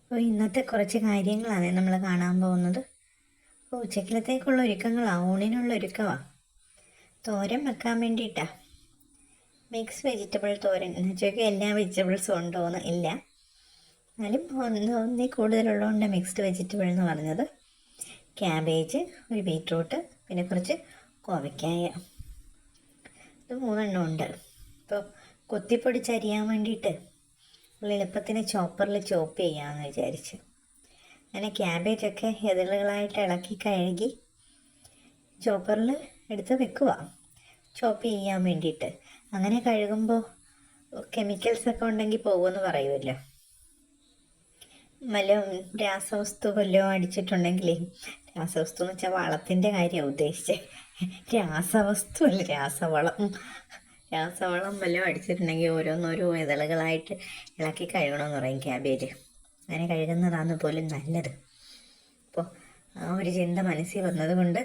അപ്പോൾ ഇന്നത്തെ കുറച്ച് കാര്യങ്ങളാണ് നമ്മൾ കാണാൻ പോകുന്നത്. ഉച്ചക്കലത്തേക്കുള്ള ഒരുക്കങ്ങളാണ്, ഊണിനുള്ള ഒരുക്കമാണ്. തോരൻ വെക്കാൻ വേണ്ടിയിട്ടാണ്. മിക്സ് വെജിറ്റബിൾ തോരൻ എന്ന് വെച്ചാൽ എല്ലാ വെജിറ്റബിൾസും ഉണ്ടോയെന്ന് ഇല്ല, എന്നാലും ഒന്നിൽ കൂടുതലുള്ളതുകൊണ്ട് മിക്സ്ഡ് വെജിറ്റബിൾ എന്ന് പറഞ്ഞത്. ക്യാബേജ്, ഒരു ബീറ്റ്റൂട്ട്, പിന്നെ കുറച്ച് കോവയ്ക്കായ, ഇത് 3 ഉണ്ട്. ഇപ്പോൾ കൊത്തിപ്പൊടിച്ചരിയാൻ വേണ്ടിയിട്ട് എളുപ്പത്തിന് ചോപ്പറിൽ ചോപ്പ് ചെയ്യാമെന്ന് വിചാരിച്ചു. അങ്ങനെ ക്യാബേജൊക്കെ എതിളുകളായിട്ട് ഇളക്കി കഴുകി ചോപ്പറിൽ എടുത്ത് വെക്കുക ചോപ്പ് ചെയ്യാൻ വേണ്ടിയിട്ട്. അങ്ങനെ കഴുകുമ്പോൾ കെമിക്കൽസൊക്കെ ഉണ്ടെങ്കിൽ പോകുമെന്ന് പറയുമല്ലോ. രാസവസ്തു വല്ലതും അടിച്ചിട്ടുണ്ടെങ്കിൽ, രാസവസ്തു എന്ന് വെച്ചാൽ വളത്തിൻ്റെ കാര്യമാണ് ഉദ്ദേശിച്ചത്, രാസവസ്തു അല്ല രാസവളം വല്ലതും അടിച്ചിട്ടുണ്ടെങ്കിൽ ഓരോന്നോരോ ഇതളുകളായിട്ട് ഇളക്കി കഴുകണമെന്ന് പറയും ക്യാബേജ്. അങ്ങനെ കഴുകുന്നതാണ് പോലും നല്ലത്. അപ്പോൾ ആ ഒരു ചിന്ത മനസ്സിൽ വന്നതുകൊണ്ട്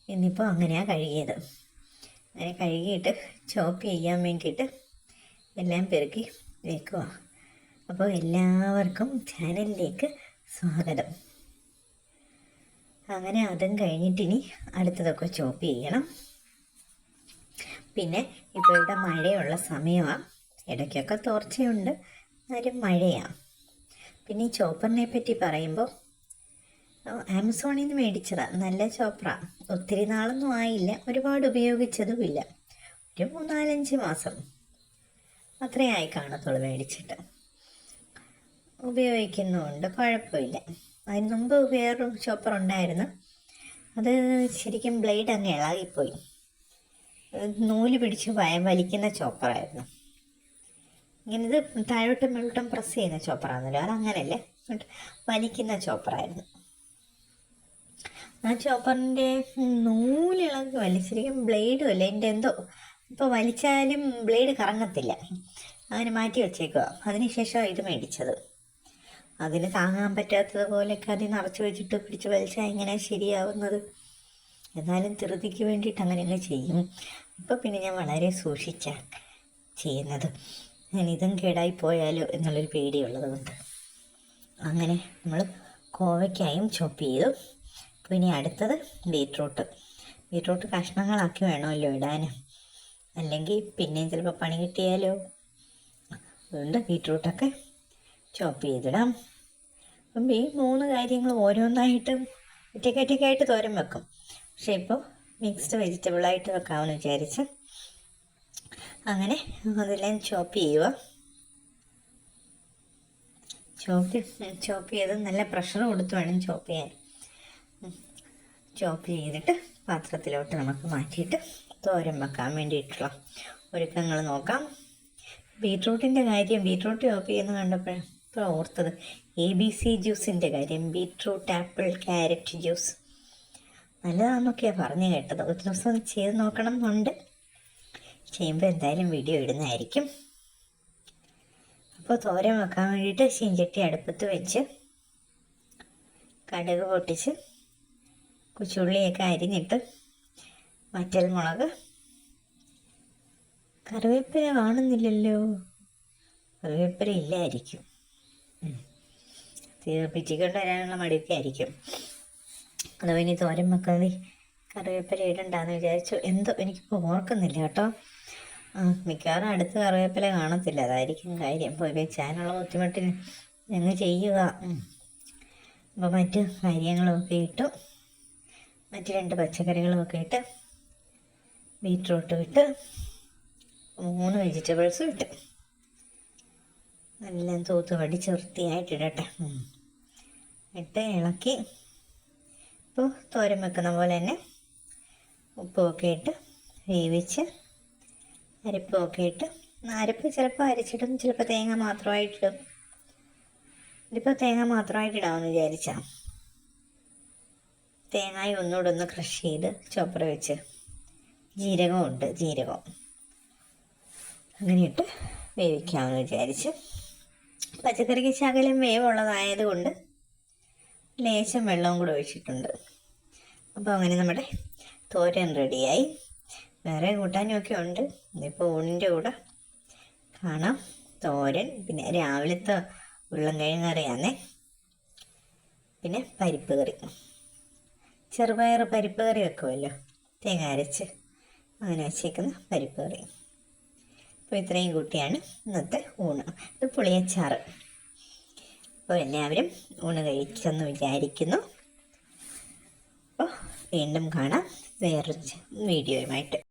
ഇന്നിപ്പോൾ അങ്ങനെയാണ് കഴുകിയത്. അങ്ങനെ കഴുകിയിട്ട് ചോപ്പ് ചെയ്യാൻ വേണ്ടിയിട്ട് എല്ലാം പെറുക്കി വെക്കുക. അപ്പോൾ എല്ലാവർക്കും ചാനലിലേക്ക് സ്വാഗതം. അങ്ങനെ അതും കഴിഞ്ഞിട്ടിനി അടുത്തതൊക്കെ ചോപ്പ് ചെയ്യണം. പിന്നെ ഇപ്പോൾ ഇവിടെ മഴയുള്ള സമയമാണ്, ഇടയ്ക്കൊക്കെ തോർച്ചയുണ്ട്, എന്നാലും മഴയാണ്. പിന്നെ ഈ ചോപ്പറിനെ പറ്റി പറയുമ്പോൾ ആമസോണിൽ നിന്ന് മേടിച്ചതാണ്, നല്ല ചോപ്പറാണ്. ഒത്തിരി നാളൊന്നും ആയില്ല, ഒരുപാട് ഉപയോഗിച്ചതുമില്ല, ഒരു 3-4 മാസം അത്രേ ആയി കാണത്തുള്ളൂ മേടിച്ചിട്ട്. ഉപയോഗിക്കുന്നുമുണ്ട്, കുഴപ്പമില്ല. അതിന് മുമ്പ് വേറൊരു ചോപ്പർ ഉണ്ടായിരുന്നു, അത് ശരിക്കും ബ്ലേഡ് അങ്ങ് ഇളകിപ്പോയി. നൂല് പിടിച്ച് വലിക്കുന്ന ചോപ്പറായിരുന്നു. ഇങ്ങനെ ഇത് താഴോട്ടും മേലോട്ടും പ്രസ് ചെയ്യുന്ന ചോപ്പറാണല്ലോ, അതങ്ങനെയല്ലേ, വലിക്കുന്ന ചോപ്പറായിരുന്നു. ആ ചോപ്പറിൻ്റെ നൂലിളകി ശരിക്കും ബ്ലേഡും അല്ല, എൻ്റെ എന്തോ ഇപ്പോൾ വലിച്ചാലും ബ്ലേഡ് കറങ്ങത്തില്ല, അങ്ങനെ മാറ്റി വെച്ചേക്കുക. അതിനുശേഷം ഇത് മേടിച്ചത്. അതിന് താങ്ങാൻ പറ്റാത്തതുപോലെയൊക്കെ അതിൽ നിറച്ച് വെച്ചിട്ട് പിടിച്ച് വലിച്ചാൽ എങ്ങനെ ശരിയാവുന്നത്. എന്നാലും ധൃതിക്ക് വേണ്ടിയിട്ട് അങ്ങനെയൊക്കെ ചെയ്യും. ഇപ്പോൾ പിന്നെ ഞാൻ വളരെ സൂക്ഷിച്ചാണ് ചെയ്യുന്നത്, ഞാൻ ഇതും കേടായി പോയാലോ എന്നുള്ളൊരു പേടിയുള്ളത് കൊണ്ട്. അങ്ങനെ നമ്മൾ കോവയ്ക്കായും ചോപ്പ് ചെയ്തു. അപ്പോൾ ഇനി അടുത്തത് ബീറ്റ്റൂട്ട് കഷ്ണങ്ങളാക്കി വേണമല്ലോ ഇടാൻ, അല്ലെങ്കിൽ പിന്നെയും ചിലപ്പോൾ പണി കിട്ടിയാലോ. അതുകൊണ്ട് ബീറ്റ്റൂട്ടൊക്കെ ചോപ്പ് ചെയ്തിടാം. അപ്പം ഈ 3 കാര്യങ്ങൾ ഓരോന്നായിട്ട് ഒറ്റയ്ക്കായിട്ട് തോരൻ വെക്കും, പക്ഷെ ഇപ്പോൾ മിക്സ്ഡ് വെജിറ്റബിളായിട്ട് വെക്കാമെന്ന് വിചാരിച്ച് അങ്ങനെ അതെല്ലാം ചോപ്പ് ചെയ്യുക. ചോപ്പ് ചെയ്ത് നല്ല പ്രഷർ കൊടുത്ത് വേണം ചോപ്പ് ചെയ്യാൻ. ചോപ്പ് ചെയ്തിട്ട് പാത്രത്തിലോട്ട് നമുക്ക് മാറ്റിയിട്ട് തോരൻ വെക്കാൻ വേണ്ടിയിട്ടുള്ള ഒരുക്കങ്ങൾ നോക്കാം. ബീറ്റ്റൂട്ടിൻ്റെ കാര്യം, ബീറ്റ്രൂട്ട് ചോപ്പ് ചെയ്യുന്ന കണ്ടപ്പോൾ ഇപ്പോൾ ഓർത്തത് ABC ജ്യൂസിൻ്റെ കാര്യം. ബീറ്റ്റൂട്ട്, ആപ്പിൾ, ക്യാരറ്റ് ജ്യൂസ് നല്ലതാണെന്നൊക്കെയാണ് പറഞ്ഞു കേട്ടത്. ഒരു ദിവസം ചെയ്ത് നോക്കണം എന്നുണ്ട്, ചെയ്യുമ്പോൾ എന്തായാലും വീഡിയോ ഇടുന്നതായിരിക്കും. അപ്പോൾ തോരൻ വെക്കാൻ വേണ്ടിയിട്ട് ചീഞ്ചട്ടി അടുപ്പത്ത് വെച്ച് കടുക് പൊട്ടിച്ച് കൊച്ചുള്ളിയൊക്കെ അരിഞ്ഞിട്ട് വറ്റൽമുളക്, കറിവേപ്പില കാണുന്നില്ലല്ലോ, കറിവേപ്പില ഇല്ലായിരിക്കും, പിച്ചിക്കൊണ്ട് വരാനുള്ള മടിയൊക്കെ ആയിരിക്കും. അതോ ഇനി തോരൻ വെക്കാതെ കറിവേപ്പില ഇടണ്ടെന്ന് വിചാരിച്ചു. എന്തോ എനിക്കിപ്പോൾ ഓർക്കുന്നില്ല കേട്ടോ. മിക്കവാറും അടുത്ത് കറിവേപ്പില കാണത്തില്ല, അതായിരിക്കും കാര്യം. പോയി വെച്ചാനുള്ള ബുദ്ധിമുട്ടിന് ഞങ്ങൾ ചെയ്യുക. അപ്പോൾ മറ്റ് കാര്യങ്ങളുമൊക്കെ ഇട്ടു, മറ്റ് 2 പച്ചക്കറികളുമൊക്കെ ഇട്ട്, ബീറ്റ്റൂട്ട് ഇട്ട്, 3 വെജിറ്റബിൾസും ഇട്ട് എല്ലാം തൂത്ത് വടിച്ച് വൃത്തിയായിട്ടിടട്ടെ. ഇട്ട് ഇളക്കി ഇപ്പോൾ തോരൻ വെക്കുന്ന പോലെ തന്നെ ഉപ്പുമൊക്കെ ഇട്ട് വേവിച്ച് അരപ്പുമൊക്കെ ഇട്ട്, അരപ്പ് ചിലപ്പോൾ അരച്ചിടും, ചിലപ്പോൾ തേങ്ങ മാത്രമായിട്ടിടും. ഇതിപ്പോൾ തേങ്ങ മാത്രമായിട്ടിടാമെന്ന് വിചാരിച്ചാൽ തേങ്ങായി ഒന്നുകൂടെ ഒന്ന് ക്രഷ് ചെയ്ത് ചോപ്പർ വെച്ച്, ജീരകം അങ്ങനെ ഇട്ട് വേവിക്കാമെന്ന് വിചാരിച്ച്. പച്ചക്കറിക്ക് ശകലം വേവുള്ളതായതുകൊണ്ട് ലേശം വെള്ളവും കൂടെ ഒഴിച്ചിട്ടുണ്ട്. അപ്പോൾ അങ്ങനെ നമ്മുടെ തോരൻ റെഡിയായി. വേറെ കൂട്ടാനുമൊക്കെ ഉണ്ട്, ഇപ്പോൾ ഊണിൻ്റെ കൂടെ കാണാം. തോരൻ, പിന്നെ രാവിലത്തെ ഉരുളൻകിഴങ്ങ് കറിയാണേ. പിന്നെ പരിപ്പ് കറി, ചെറുപയർ പരിപ്പ് കറി വെക്കുമല്ലോ തേങ്ങ അരച്ച്, അങ്ങനെ വെച്ചേക്കുന്ന പരിപ്പ് കറി. അപ്പോൾ ഇത്രയും കൂട്ടിയാണ് ഇന്നത്തെ ഊണ്. ഇത് പുളിയച്ചാറ്. അപ്പോൾ എല്ലാവരും ഊണ് കഴിച്ചെന്ന് വിചാരിക്കുന്നു. അപ്പോൾ വീണ്ടും കാണാം വേറൊരു വീഡിയോയുമായിട്ട്.